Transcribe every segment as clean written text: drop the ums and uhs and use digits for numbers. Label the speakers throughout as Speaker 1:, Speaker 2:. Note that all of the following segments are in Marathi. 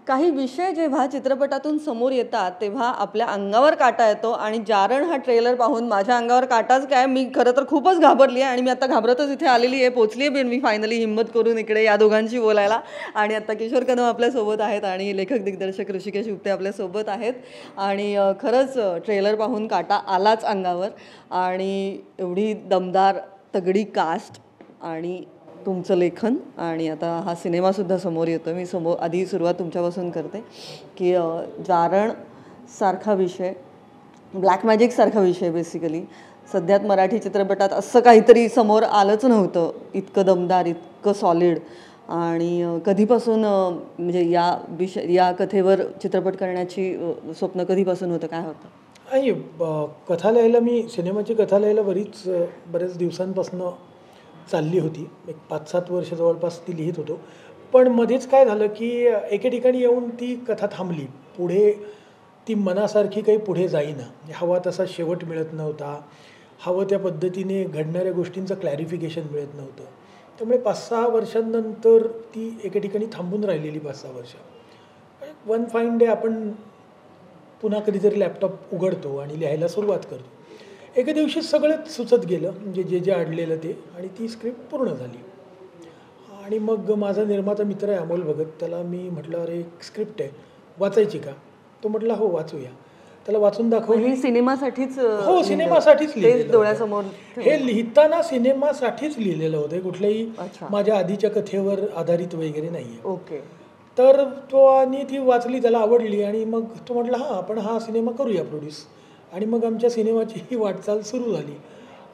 Speaker 1: काही विषय जेव्हा चित्रपटातून समोर येतात तेव्हा आपल्या अंगावर काटा येतो आणि जारण हा ट्रेलर पाहून माझ्या अंगावर काटाच काय, मी खरं तर खूपच घाबरली आहे आणि मी आता घाबरतच इथे आलेली आहे, पोचली आहे मी फायनली हिंमत करून इकडे या दोघांशी बोलायला. आणि आता किशोर कदम आपल्यासोबत आहेत आणि लेखक दिग्दर्शक ऋषिकेश उपते आपल्यासोबत आहेत. आणि खरंच ट्रेलर पाहून काटा आलाच अंगावर. आणि एवढी दमदार तगडी कास्ट आणि तुमचं लेखन आणि आता हा सिनेमासुद्धा समोर येतो. मी आधी सुरुवात तुमच्यापासून करते की जारण सारखा विषय, ब्लॅक मॅजिकसारखा विषय बेसिकली सध्यात मराठी चित्रपटात असं काहीतरी समोर आलंच नव्हतं, इतकं दमदार, इतकं सॉलिड. आणि कधीपासून म्हणजे या कथेवर चित्रपट करण्याची स्वप्न कधीपासून होतं, काय होतं?
Speaker 2: नाही, कथा लिहायला मी सिनेमाची कथा लिहायला बरेच दिवसांपासून चालली होती. एक 5-7 वर्ष जवळपास ती लिहित होतो. पण मध्येच काय झालं की एके ठिकाणी येऊन ती कथा थांबली. पुढे ती मनासारखी काही पुढे जाईना. हवा तसा शेवट मिळत नव्हता. हवं त्या पद्धतीने घडणाऱ्या गोष्टींचं क्लॅरिफिकेशन मिळत नव्हतं. त्यामुळे 5-6 वर्षांनंतर ती एके ठिकाणी थांबून राहिलेली 5-6 वर्ष. वन फाईन डे आपण पुन्हा कधीतरी लॅपटॉप उघडतो आणि लिहायला सुरुवात करतो. एके दिवशी सगळंच सुचत गेलं, म्हणजे जे अडलेलं ते, आणि ती स्क्रिप्ट पूर्ण झाली. आणि मग माझा निर्माता मित्र आहे अमोल भगत, त्याला मी म्हटलं, अरे एक स्क्रिप्ट आहे, वाचायची का? तो म्हटला हो वाचूया. त्याला वाचून दाखवली.
Speaker 1: सिनेमासाठीच?
Speaker 2: हो, सिनेमासाठीच लिहिलेलं
Speaker 1: डोळ्यासमोर
Speaker 2: हे लिहिताना सिनेमासाठीच लिहिलेलं होतं. कुठल्याही माझ्या आधीच्या कथेवर आधारित वगैरे नाही आहे.
Speaker 1: ओके.
Speaker 2: तर तो आणि ती वाचली, त्याला आवडली आणि मग तो म्हटला हां आपण हा सिनेमा करूया प्रोड्यूस. आणि मग आमच्या सिनेमाची ही वाटचाल सुरू झाली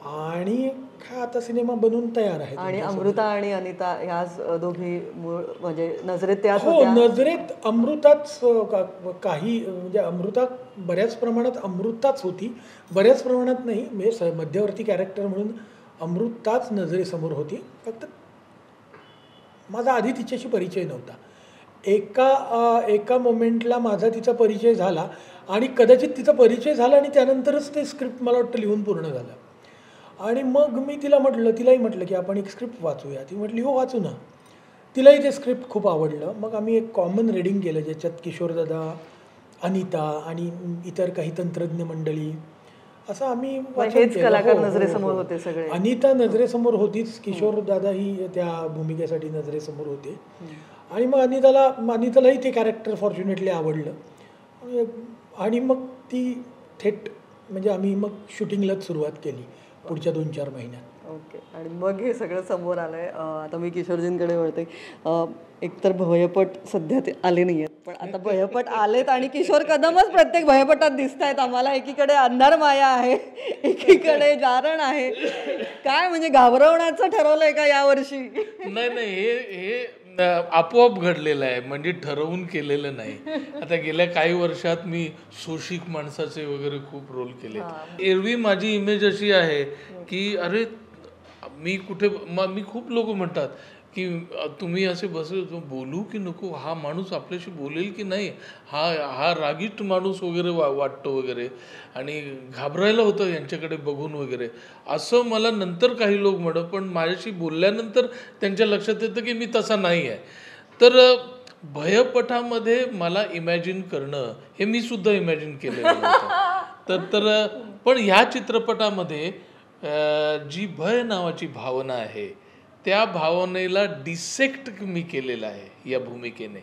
Speaker 2: आणि हा आता सिनेमा बनवून तयार आहे.
Speaker 1: आणि अमृता आणि अनिता ह्याच दोघी म्हणजे नजरेत त्या?
Speaker 2: हो, नजरेत अमृताच काही, म्हणजे अमृता बऱ्याच प्रमाणात अमृताच होती, बऱ्याच प्रमाणात नाही, म्हणजे मध्यवर्ती कॅरेक्टर म्हणून अमृताच नजरेसमोर होती. फक्त माझा आधी तिच्याशी परिचय नव्हता. एका मोमेंटला माझा तिचा परिचय झाला आणि कदाचित तिचा परिचय झाला आणि त्यानंतरच ते स्क्रिप्ट मला वाटतं लिहून पूर्ण झालं. आणि मग मी तिलाही म्हटलं की आपण एक स्क्रिप्ट वाचूया. ती म्हटली हो वाचू ना. तिलाही ते स्क्रिप्ट खूप आवडलं. मग आम्ही एक कॉमन रीडिंग केलं, ज्याच्यात किशोरदादा, अनिता आणि इतर काही तंत्रज्ञ मंडळी, असं आम्ही
Speaker 1: कलाकार नजरेसमोर होते सगळे.
Speaker 2: अनिता नजरेसमोर होतीच, किशोरदादाही त्या भूमिकेसाठी नजरेसमोर होते. आणि मग अनितालाही ते कॅरेक्टर फॉर्च्युनेटली आवडलं आणि मग ती थेट म्हणजे आम्ही मग शूटिंगलाच सुरुवात केली पुढच्या 2-4 महिन्यात.
Speaker 1: ओके. आणि मग हे सगळं समोर आलं आहे. आता मी किशोरजींकडे वळते. एकतर भयपट सध्या ते आले नाही आहेत, पण आता भयपट आलेत आणि किशोर कदमच प्रत्येक भयपटात दिसत आहेत आम्हाला. एकीकडे अंधार माया आहे, एकीकडे जारण आहे. काय म्हणजे घाबरवण्याचं ठरवलंय का यावर्षी?
Speaker 3: नाही, हे आपोआप घडलेलं आहे, म्हणजे ठरवून केलेलं नाही. आता गेल्या काही वर्षात मी शोषिक माणसाचे वगैरे खूप रोल केले. एरवी माझी इमेज अशी आहे की अरे मी खूप लोक म्हणतात की तुम्ही असे बोलू की नको, हा माणूस आपल्याशी बोलेल की नाही, हा रागीट माणूस वगैरे वाटतो वगैरे, आणि घाबरायला होतं यांच्याकडे बघून वगैरे, असं मला नंतर काही लोक म्हणत. पण माझ्याशी बोलल्यानंतर त्यांच्या लक्षात येतं की मी तसा नाही आहे. तर भयपटामध्ये मला इमॅजिन करणं हे मी सुद्धा इमॅजिन केलेलं होतं. तर पण ह्या चित्रपटामध्ये जी भय नावाची भावना आहे, त्या भावनेला डिसेक्ट मी केलेलं आहे या भूमिकेने.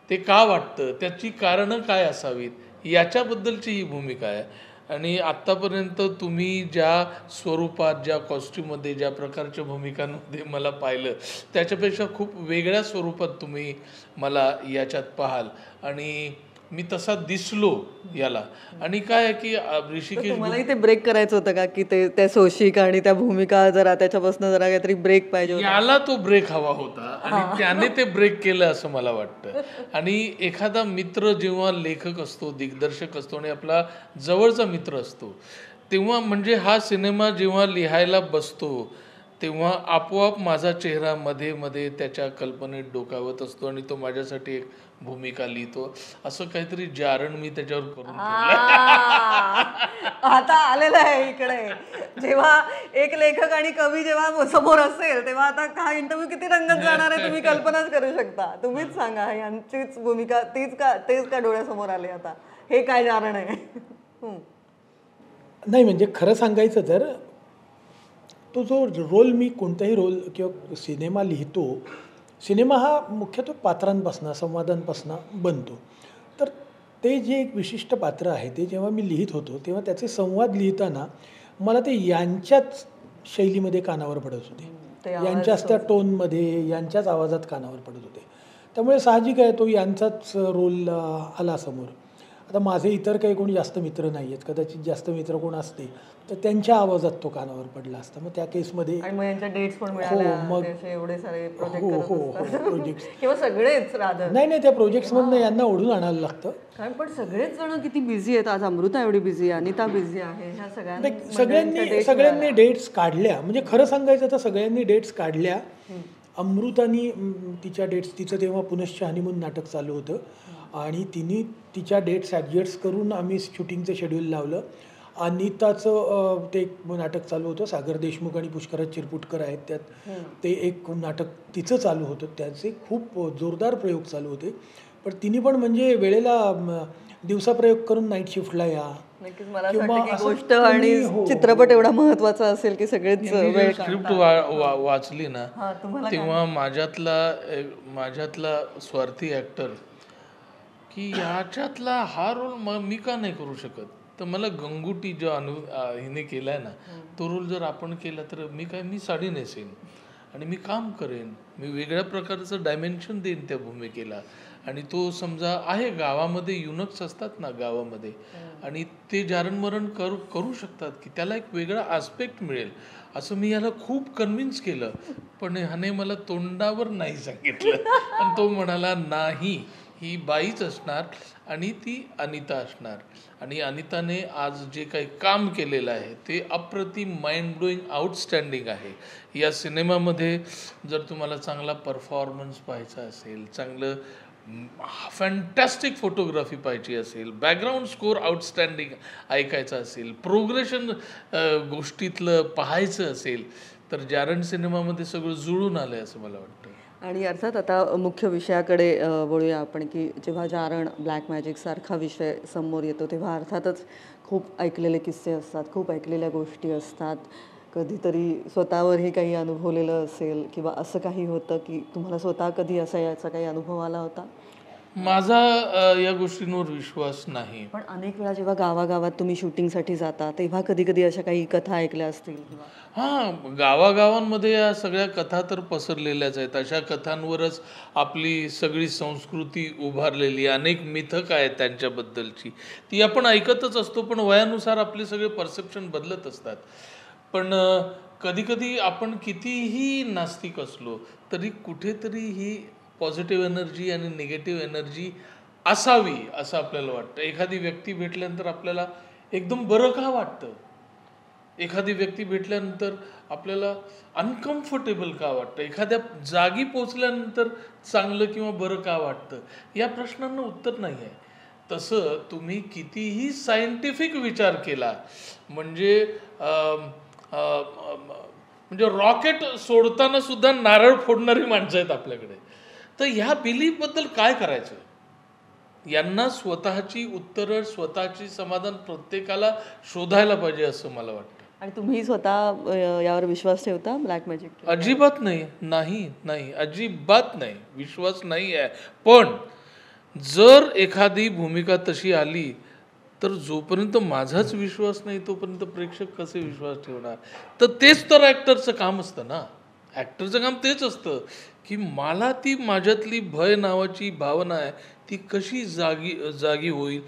Speaker 3: ते का वाटतं, त्याची कारणं काय असावीत, याच्याबद्दलची ही भूमिका आहे. आणि आत्तापर्यंत तुम्ही ज्या स्वरूपात, ज्या कॉस्ट्यूममध्ये, ज्या प्रकारच्या भूमिकांमध्ये मला पाहिलं, त्याच्यापेक्षा खूप वेगळ्या स्वरूपात तुम्ही मला याच्यात पाहाल आणि मी तसा दिसलो याला. आणि काय आहे की ऋषिकेश,
Speaker 1: तुम्हालाही ते ब्रेक करायचं होतं का की ते त्या शोषिक आणि त्या भूमिका जरा त्याच्यापासून जरा काहीतरी ब्रेक पाहिजे?
Speaker 3: याला तो ब्रेक हवा होता आणि त्याने ते ब्रेक केलं असं मला वाटतं. आणि एखादा मित्र जेव्हा लेखक असतो, दिग्दर्शक असतो आणि आपला जवळचा मित्र असतो, तेव्हा म्हणजे हा सिनेमा जेव्हा लिहायला बसतो तेव्हा आपोआप माझा चेहरा मध्ये मध्ये त्याच्या कल्पनेत डोकावत असतो आणि तो माझ्यासाठी एक भूमिका लिहितो, असं काहीतरी जारण मी त्याच्यावर करून
Speaker 1: आता आलेलं आहे इकडे. जेव्हा एक लेखक आणि कवी जेव्हा समोर असेल तेव्हा आता हा इंटरव्ह्यू किती रंगत जाणार आहे तुम्ही कल्पनाच करू शकता. तुम्हीच सांगा, यांचीच भूमिका तेच का डोळ्यासमोर आले आता, हे काय जारण आहे?
Speaker 2: नाही म्हणजे खरं सांगायचं तर तो जो रोल मी कोणताही रोल किंवा सिनेमा लिहितो, सिनेमा हा मुख्यत्वे पात्रांपासून संवादांपासून बनतो. तर ते जे एक विशिष्ट पात्र आहे ते जेव्हा मी लिहित होतो तेव्हा त्याचे संवाद लिहिताना मला ते यांच्याच शैलीमध्ये कानावर पडत होते, यांच्याच त्या टोनमध्ये, यांच्याच आवाजात कानावर पडत होते. त्यामुळे साहजिक आहे तो यांचाच रोल आला समोर. आता माझे इतर काही कोणी जास्त मित्र नाही आहेत, कदाचित जास्त मित्र कोण असते तर त्यांच्या आवाजात तो कानावर पडला असता. मग त्या केसमध्ये
Speaker 1: डेट्स पण मिळाल्या,
Speaker 2: मग
Speaker 1: एवढे सारे
Speaker 2: प्रोजेक्ट्स
Speaker 1: किंवा सगळेच रादर
Speaker 2: नाही त्या प्रोजेक्ट्समधनं यांना ओढून आणायला लागतं.
Speaker 1: कारण पण सगळेच जण किती बिझी आहेत आज. अमृता एवढी बिझी आहे, अनिता बिझी आहे, ह्या
Speaker 2: सगळ्यांनी डेट्स काढल्या. म्हणजे खरं सांगायचं तर सगळ्यांनी डेट्स काढल्या. अमृतानी तिच्या डेट्स, तिचं तेव्हा पुनश्च हनीमून नाटक चालू होतं आणि तिने तिच्या डेट्स ॲडजस्ट करून आम्ही शूटिंगचं शेड्यूल लावलं. अनिताचं ते एक नाटक चालू होतं, सागर देशमुख आणि पुष्कराज चिरपुटकर आहेत त्यात, ते एक नाटक तिचं चालू होतं. त्याचे खूप जोरदार प्रयोग चालू होते. पण तिने पण म्हणजे वेळेला दिवसाप्रयोग करून नाईट शिफ्टला या.
Speaker 1: मला असं वाटतं की गोष्ट आणि चित्रपट एवढा महत्वाचा असेल की सगळेच
Speaker 3: स्क्रिप्ट वाचली ना तेव्हा माझ्यातला स्वार्थी ऍक्टर की याच्यातला हा रोल मी का नाही करू शकत. तर मला गंगुटी जो हिने केलाय ना तो रोल जर आपण केला तर मी साडी नेसेन आणि मी काम करेन, मी वेगळ्या प्रकारचं डायमेन्शन देईन त्या भूमिकेला. आणि तो समजा आहे गावामध्ये युनक्स असतात ना गावामध्ये, आणि ते जारणमरण करू शकतात की त्याला एक वेगळा आस्पेक्ट मिळेल असं मी याला खूप कन्व्हिन्स केलं. पण ह्याने मला तोंडावर नाही सांगितलं आणि तो म्हणाला नाही, ही बाईच असणार आणि ती अनिता असणार. आणि अनिताने आज जे काही काम केलेलं आहे ते अप्रतिम, माइंड ब्लोईंग, आउटस्टँडिंग आहे. या सिनेमामध्ये जर तुम्हाला चांगला परफॉर्मन्स पाहायचा असेल, चांगलं फॅन्टॅस्टिक फोटोग्राफी पाहिजे असेल, बॅकग्राऊंड स्कोअर आउटस्टँडिंग ऐकायचं असेल, प्रोग्रेशन गोष्टीतलं पाहायचं असेल तर जारण सिनेमामध्ये सगळं जुळून आलं आहे असं मला वाटतं.
Speaker 1: आणि अर्थात आता मुख्य विषयाकडे वळूया आपण की जेव्हा जारण, ब्लॅक मॅजिक सारखा विषय समोर येतो तेव्हा अर्थातच खूप ऐकलेले किस्से असतात, खूप ऐकलेल्या गोष्टी असतात. कधीतरी स्वतःवरही काही अनुभवलेलं असेल किंवा असं काही होतं की तुम्हाला स्वतः कधी असा याचा काही अनुभव आला होता?
Speaker 3: माझा या गोष्टींवर विश्वास नाही.
Speaker 1: पण अनेक वेळा जेव्हा गावागावात तुम्ही शूटिंगसाठी जाता तेव्हा कधी कधी अशा काही कथा ऐकल्या असतील किंवा
Speaker 3: हां, गावागावांमध्ये या सगळ्या कथा तर पसरलेल्याच आहेत. अशा कथांवरच आपली सगळी संस्कृती उभारलेली, अनेक मिथक आहेत त्यांच्याबद्दलची, ती आपण ऐकतच असतो. पण वयानुसार आपले सगळे परसेप्शन बदलत असतात. पण कधीकधी आपण कितीही नास्तिक असलो तरी कुठेतरी ही पॉझिटिव्ह एनर्जी आणि निगेटिव्ह एनर्जी असावी असं आपल्याला वाटतं. एखादी व्यक्ती भेटल्यानंतर आपल्याला एकदम बरं का वाटतं, एखादी व्यक्ती भेटल्यानंतर आपल्याला अनकम्फर्टेबल का वाटतं, एखाद्या जागी पोचल्यानंतर चांगलं किंवा बरं का वाटतं, या प्रश्नांना उत्तर नाही आहे. तसं तुम्ही कितीही सायंटिफिक विचार केला म्हणजे रॉकेट सोडताना सुद्धा नारळ फोडणारी माणसं आहेत आपल्याकडे. तर ह्या बिलीफबद्दल काय करायचं? यांना स्वतःची उत्तरं, स्वतःची समाधान प्रत्येकाला शोधायला पाहिजे असं मला वाटतं.
Speaker 1: आणि तुम्ही स्वतः यावर विश्वास ठेवता ब्लॅक मॅजिक?
Speaker 3: अजिबात नाही, अजिबात नाही, विश्वास नाही आहे. पण जर एखादी भूमिका तशी आली तर जोपर्यंत माझाच विश्वास नाही तोपर्यंत प्रेक्षक कसे विश्वास ठेवणार? तर तेच तर ॲक्टरचं काम असतं ना. ॲक्टरचं काम तेच असतं की मला ती माझ्यातली भय नावाची भावना आहे ती कशी जागी होईल,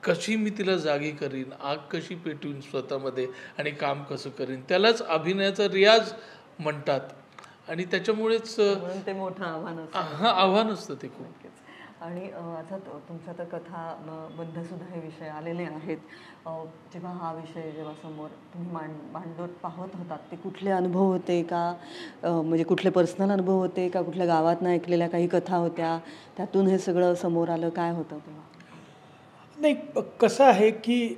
Speaker 3: कशी मी तिला जागी करीन, आग कशी पेटवीन स्वतःमध्ये आणि काम कसं करीन. त्यालाच अभिनयाचा रियाज म्हणतात. आणि त्याच्यामुळेच
Speaker 1: ते मोठं आव्हान असतं.
Speaker 3: आव्हान असतं ते खूप.
Speaker 1: आणि आता तुमच्या तर कथा बद्धसुद्धा हे विषय आलेले आहेत. जेव्हा हा विषय जेव्हा समोर तुम्ही मांडत पाहत होतात ते कुठले अनुभव होते का, म्हणजे कुठले पर्सनल अनुभव होते का कुठल्या गावातनं ऐकलेल्या काही कथा होत्या त्यातून हे सगळं समोर आलं, काय होतं तेव्हा?
Speaker 2: नाही, कसं आहे की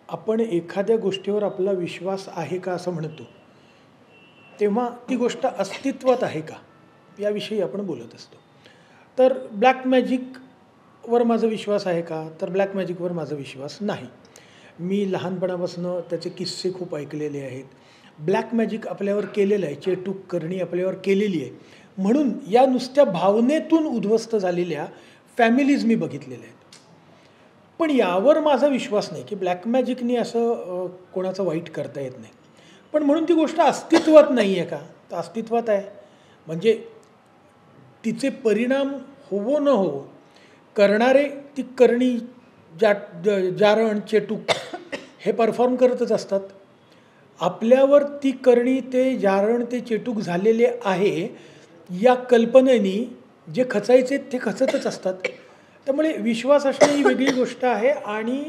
Speaker 2: आपण एखाद्या गोष्टीवर आपला विश्वास आहे का असं म्हणतो, तेव्हा ती गोष्ट अस्तित्वात आहे का याविषयी आपण बोलत असतो. तर ब्लॅक मॅजिकवर माझा विश्वास आहे का, तर ब्लॅक मॅजिकवर माझा विश्वास नाही. मी लहानपणापासून त्याचे किस्से खूप ऐकलेले आहेत. ब्लॅक मॅजिक आपल्यावर केलेलं आहे, चेटूक करणी आपल्यावर केलेली आहे, म्हणून या नुसत्या भावनेतून उद्ध्वस्त झालेल्या फॅमिलीज मी बघितलेल्या आहेत. पण यावर माझा विश्वास नाही की ब्लॅक मॅजिकनी असं कोणाचं वाईट करता येत नाही. पण म्हणून ती गोष्ट अस्तित्वात नाही आहे का, तर अस्तित्वात आहे. म्हणजे तिचे परिणाम होवो न हो करणारे ती करणी जारण चेटूक हे परफॉर्म करतच असतात. आपल्यावर ती करणी ते जारण ते चेटूक झालेले आहे या कल्पनेनी जे खचायचे ते खचतच असतात. त्यामुळे विश्वास असणं ही वेगळी गोष्ट आहे आणि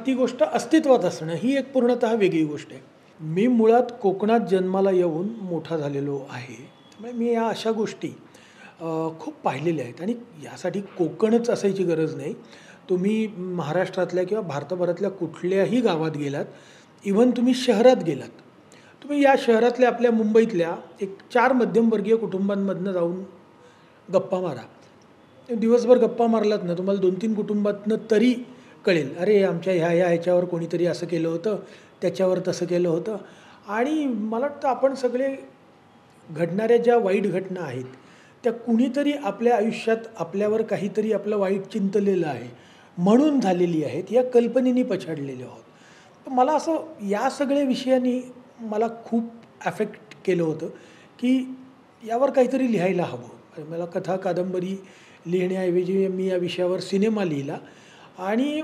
Speaker 2: ती गोष्ट अस्तित्वात असणं ही एक पूर्णतः वेगळी गोष्ट आहे. मी मुळात कोकणात जन्माला येऊन मोठा झालेलो आहे, त्यामुळे मी या अशा गोष्टी खूप पाहिलेल्या आहेत. आणि यासाठी कोकणच असायची गरज नाही. तुम्ही महाराष्ट्रातल्या किंवा भारतभरातल्या कुठल्याही गावात गेलात, इव्हन तुम्ही शहरात गेलात, तुम्ही या शहरातल्या आपल्या मुंबईतल्या एक 4 मध्यमवर्गीय कुटुंबांमधनं जाऊन गप्पा मारा. दिवसभर गप्पा मारलात ना, तुम्हाला 2-3 कुटुंबातनं तरी कळेल, अरे आमच्या ह्याच्यावर कोणीतरी असं केलं होतं, त्याच्यावर तसं केलं होतं. आणि मला वाटतं आपण सगळे घडणाऱ्या ज्या वाईट घटना आहेत त्या कुणीतरी आपल्या आयुष्यात आपल्यावर काहीतरी आपलं वाईट चिंतलेलं आहे म्हणून झालेली आहेत, या कल्पनेनी पछाडलेले आहोत. तर मला असं या सगळ्या विषयांनी मला खूप ॲफेक्ट केलं होतं की यावर काहीतरी लिहायला हवं. मला कथा कादंबरी लिहिण्याऐवजी मी या विषयावर सिनेमा लिहिला. आणि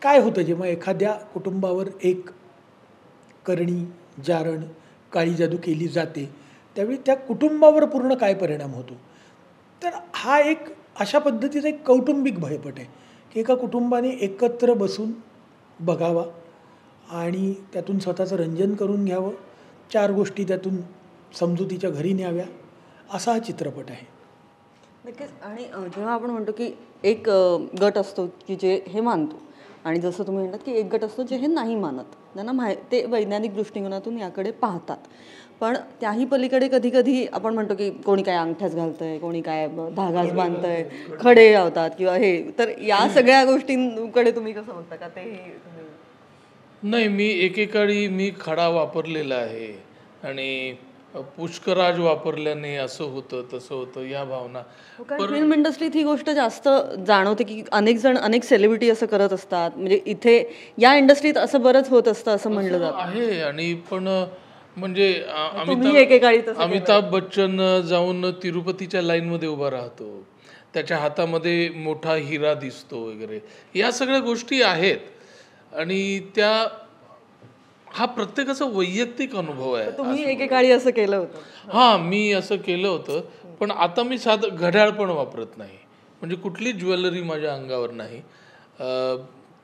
Speaker 2: काय होतं जेव्हा एखाद्या कुटुंबावर एक करणी जारण काळी जादू केली जाते, त्यावेळी त्या कुटुंबावर पूर्ण काय परिणाम होतो. तर हा एक अशा पद्धतीचा एक कौटुंबिक भयपट आहे की एका कुटुंबाने एकत्र बसून बघावा आणि त्यातून स्वतःचं रंजन करून घ्यावं, 4 गोष्टी त्यातून समजुतीच्या घरी न्याव्या, असा हा चित्रपट आहे.
Speaker 1: नक्कीच. आणि जेव्हा आपण म्हणतो की एक गट असतो की जे हे मानतो आणि जसं तुम्ही म्हणतात की एक गट असतो जे हे नाही मानत, त्यांना ते वैज्ञानिक दृष्टिकोनातून याकडे पाहतात. पण त्याही पलीकडे कधी कधी आपण म्हणतो की कोणी काय अंगठ्याच घालतंय, कोणी काय धागाच बांधतंय, खडे लावतात किंवा हे, तर या सगळ्या गोष्टींकडे तुम्ही कसं बघता का ते?
Speaker 3: नाही, मी एकेकाळी मी खडा वापरलेला आहे आणि पुष्कराज वापरल्याने असं होतं तसं होतं या भावना.
Speaker 1: फिल्म इंडस्ट्रीत ही गोष्ट जास्त जाणवते की अनेक जण अनेक सेलिब्रिटी असं करत असतात. म्हणजे इथे या इंडस्ट्रीत असं बरंच होत असतं असं म्हणलं जातं
Speaker 3: आहे. आणि पण म्हणजे
Speaker 1: एकेकाळी तसं
Speaker 3: अमिताभ बच्चन जाऊन तिरुपतीच्या लाईनमध्ये उभा राहतो, त्याच्या हातामध्ये मोठा हिरा दिसतो वगैरे, या सगळ्या गोष्टी आहेत. आणि त्या हा प्रत्येकाचा वैयक्तिक अनुभव आहे.
Speaker 1: तुम्ही एकेकाळी असं केलं होतं?
Speaker 3: हां, मी असं केलं होतं. पण आता मी साधं घड्याळ पण वापरत नाही, म्हणजे कुठली ज्वेलरी माझ्या अंगावर नाही.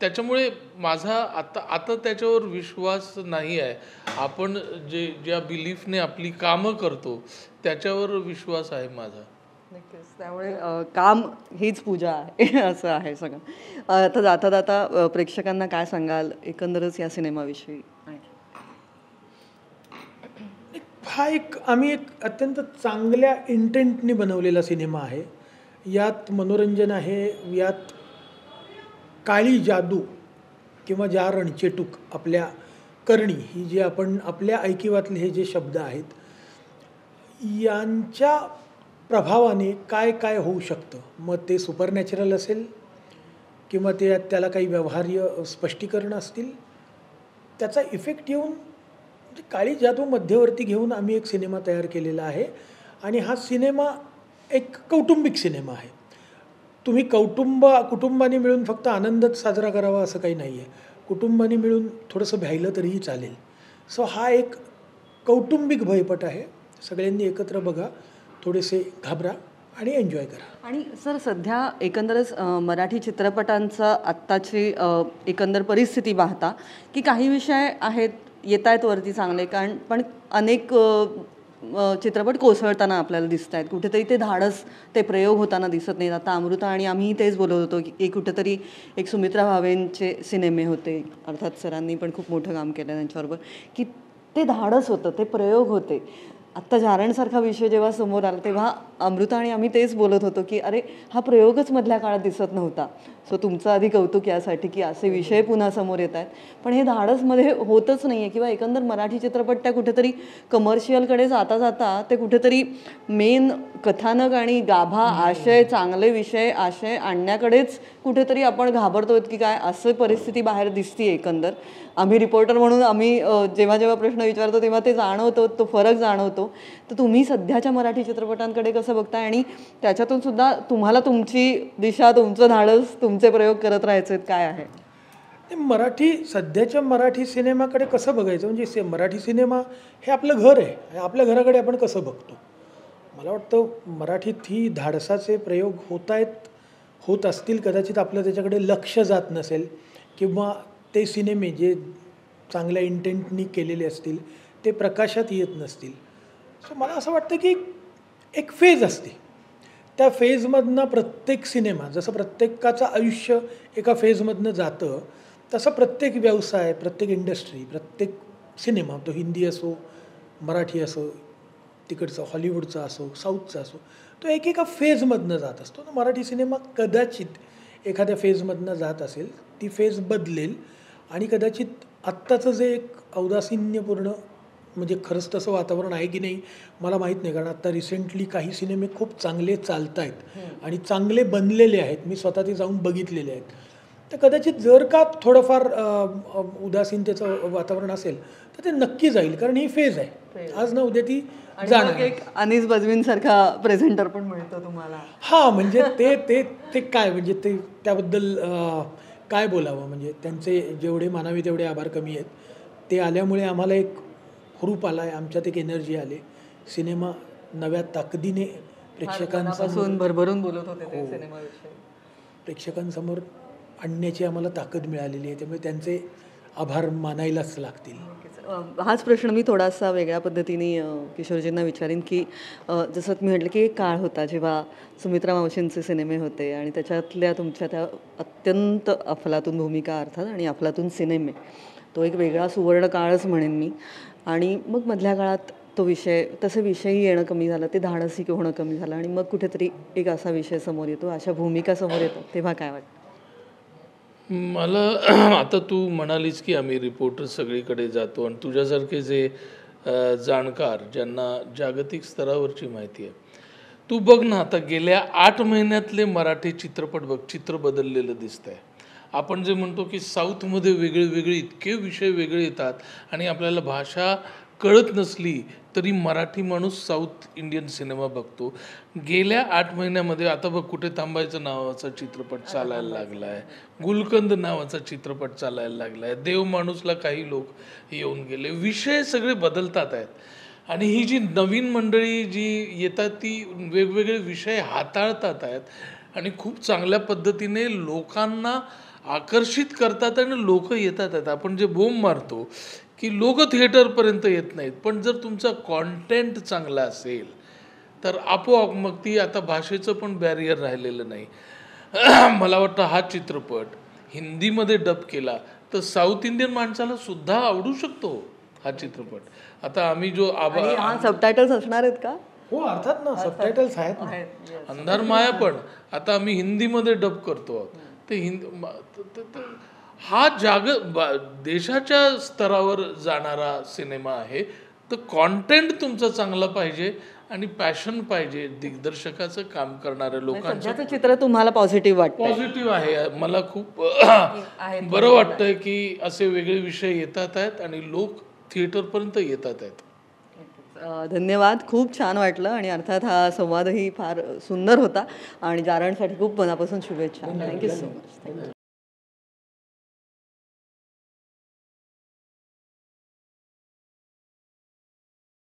Speaker 3: त्याच्यामुळे माझा आता त्याच्यावर विश्वास नाही आहे. आपण ज्या बिलीफने आपली कामं करतो त्याच्यावर विश्वास आहे माझा.
Speaker 1: नक्कीच. त्यामुळे काम हीच पूजा आहे असं आहे सगळं. आता जाता जाता प्रेक्षकांना काय सांगाल एकंदरच या सिनेमाविषयी?
Speaker 2: हा आम्ही एक अत्यंत चांगल्या इंटेंटने बनवलेला सिनेमा आहे. यात मनोरंजन आहे, यात काळी जादू किंवा जारण चेटूक आपल्या करणी ही जी आपण आपल्या ऐकिवातले हे जे शब्द आहेत यांच्या प्रभावाने काय काय होऊ शकतं. मग ते सुपरनॅचरल असेल किंवा त्याला काही व्यवहार्य स्पष्टीकरण असतील, त्याचा इफेक्ट येऊन म्हणजे काळी जादू मध्यवर्ती घेऊन आम्ही एक सिनेमा तयार केलेला आहे. आणि हा सिनेमा एक कौटुंबिक सिनेमा आहे. तुम्ही कुटुंबाने मिळून फक्त आनंदच साजरा करावा असं काही नाही आहे. कुटुंबाने मिळून थोडंसं भ्यायलं तरीही चालेल. सो हा एक कौटुंबिक भयपट आहे. सगळ्यांनी एकत्र बघा, थोडेसे घाबरा आणि एन्जॉय करा.
Speaker 1: आणि सर सध्या एकंदरच मराठी चित्रपटांचा आत्ताची एकंदर परिस्थिती पाहता की काही विषय आहेत येत आहेत वरती चांगले कारण पण अनेक चित्रपट कोसळताना आपल्याला दिसत आहेत कुठेतरी ते धाडस ते प्रयोग होताना दिसत नाहीत. आता अमृता आणि आम्ही तेच बोलत होतो की कुठेतरी एक सुमित्रा भावेंचे सिनेमे होते अर्थात सरांनी पण खूप मोठं काम केलं त्यांच्याबरोबर की ते धाडस होतं ते प्रयोग होते. आत्ता जारणसारखा विषय जेव्हा समोर आला तेव्हा अमृता आणि आम्ही तेच बोलत होतो की अरे हा प्रयोगच मधल्या काळात दिसत नव्हता. सो तुमचं आधी कौतुक यासाठी की असे विषय पुन्हा समोर येत आहेत पण हे धाडसमध्ये होतच नाही आहे किंवा एकंदर मराठी चित्रपट त्या कुठेतरी कमर्शियलकडे जाता जाता ते कुठेतरी मेन कथानक आणि गाभा आशय चांगले विषय आशय आणण्याकडेच कुठेतरी आपण घाबरतोय की काय असं परिस्थिती बाहेर दिसते एकंदर. आम्ही रिपोर्टर म्हणून आम्ही जेव्हा जेव्हा प्रश्न विचारतो तेव्हा ते जाणवतो तो फरक जाणवतो. तर तुम्ही सध्याच्या मराठी चित्रपटांकडे कसं बघताय आणि त्याच्यातून सुद्धा तुम्हाला तुमची दिशा तुमचं धाडस तुमचे प्रयोग करत राहायचे काय आहे?
Speaker 2: सध्याच्या मराठी सिनेमाकडे कसं बघायचं म्हणजे मराठी सिनेमा हे आपलं घर आहे. आपल्या घराकडे आपण कसं बघतो. मला वाटतं मराठीत ही धाडसाचे प्रयोग होत असतील कदाचित आपलं त्याच्याकडे लक्ष जात नसेल किंवा ते सिनेमे जे चांगल्या इंटेंटनी केलेले असतील ते प्रकाशात येत नसतील. सो मला असं वाटतं की एक फेज असते त्या फेजमधनं प्रत्येक सिनेमा जसं प्रत्येकाचं आयुष्य एका फेजमधनं जातं तसं प्रत्येक व्यवसाय प्रत्येक इंडस्ट्री प्रत्येक सिनेमा तो हिंदी असो मराठी असो तिकडचं हॉलिवूडचा असो साऊथचा असो तो एकेका फेजमधनं जात असतो. तर मराठी सिनेमा कदाचित एखाद्या फेजमधनं जात असेल ती फेज बदलेल आणि कदाचित आत्ताचं जे एक औदासीन्यपूर्ण म्हणजे खरंच तसं वातावरण आहे की नाही मला माहीत नाही कारण आत्ता रिसेंटली काही सिनेमे खूप चांगले चालत आहेत आणि चांगले बनलेले आहेत. मी स्वतः ते जाऊन बघितलेले आहेत. तर कदाचित जर का थोडंफार उदासीनतेचं वातावरण असेल तर ते नक्की जाईल कारण ही फेज आहे. आज ना उद्या ती जाणार.
Speaker 1: एक अनीस बजवींसारखा प्रेझेंटर पण मिळतो तुम्हाला.
Speaker 2: हां म्हणजे ते काय म्हणजे ते त्याबद्दल काय बोलावं म्हणजे त्यांचे जेवढे मानावे तेवढे आभार कमी आहेत. ते आल्यामुळे आम्हाला एक हुरूप आला आहे आमच्यात एक एनर्जी आली. सिनेमा नव्या ताकदीने
Speaker 1: प्रेक्षकांपासून भरभरून बोलत होते ते सिनेमाविषयी
Speaker 2: प्रेक्षकांसमोर आणण्याची आम्हाला ताकद मिळालेली आहे. त्यामुळे त्यांचे आभार मानायलाच लागतील.
Speaker 1: हाच प्रश्न मी थोडासा वेगळ्या पद्धतीने किशोरजींना विचारीन की जसं मी म्हटलं की एक काळ होता जेव्हा सुमित्रा मावशींचे सिनेमे होते आणि त्याच्यातल्या तुमच्या त्या अत्यंत अफलातून भूमिका अर्थात आणि अफलातून सिनेमे तो एक वेगळा सुवर्ण काळच म्हणेन मी. आणि मग मधल्या काळात तो विषय तसे विषयही येणं कमी झालं ते धाडसी होणं कमी झालं आणि मग कुठेतरी एक असा विषय समोर येतो अशा भूमिका समोर येतात तेव्हा काय वाटतं?
Speaker 3: मला आता तू म्हणालीस की आम्ही रिपोर्टर सगळीकडे जातो आणि तुझ्यासारखे जे जाणकार ज्यांना जागतिक स्तरावरची माहिती आहे तू बघ ना आता गेल्या 8 महिन्यातले मराठी चित्रपट बघ चित्र बदललेलं दिसतंय. आपण जे म्हणतो की साऊथमध्ये वेगळे इतके विषय वेगळे येतात आणि आपल्याला भाषा कळत नसली तरी मराठी माणूस साऊथ इंडियन सिनेमा बघतो. गेल्या 8 महिन्यामध्ये आता बघ कुठे थांबायचं नावाचा चित्रपट चालायला लागला आहे. गुलकंद नावाचा चित्रपट चालायला लागला आहे. देव माणूसला काही लोक येऊन गेले. विषय सगळे बदलतात आहेत आणि ही जी नवीन मंडळी जी येतात ती वेगवेगळे विषय हाताळतात आहेत आणि खूप चांगल्या पद्धतीने लोकांना आकर्षित करतात आणि लोक येतात आहेत. आपण जे बोंब मारतो की लोक थिएटरपर्यंत येत नाहीत पण जर तुमचा कॉन्टेंट चांगला असेल तर आपोआप मग ती आता भाषेचं पण बॅरियर राहिलेलं नाही. मला वाटतं हा चित्रपट हिंदीमध्ये डब केला तर साऊथ इंडियन माणसाला सुद्धा आवडू शकतो हा चित्रपट. आता आम्ही जो
Speaker 1: सबटायटल्स असणार आहेत का?
Speaker 2: हो अर्थात ना सबटायटल्स आहेत ना.
Speaker 3: अंधार माया पण आता आम्ही हिंदीमध्ये डब करतो ते हा देशाच्या स्तरावर जाणारा सिनेमा आहे. तर कॉन्टेंट तुमचा चांगला पाहिजे आणि पॅशन पाहिजे. दिग्दर्शकाचं काम करणाऱ्या लोकांचं
Speaker 1: चित्र तुम्हाला पॉझिटिव्ह वाटतं?
Speaker 3: पॉझिटिव्ह आहे. मला खूप बरं वाटतंय की असे वेगळे विषय येतात आहेत आणि लोक थिएटरपर्यंत येतात आहेत.
Speaker 1: धन्यवाद. खूप छान वाटलं आणि अर्थात हा संवादही फार सुंदर होता आणि जारणसाठी खूप मनापासून शुभेच्छा. Thank you so much.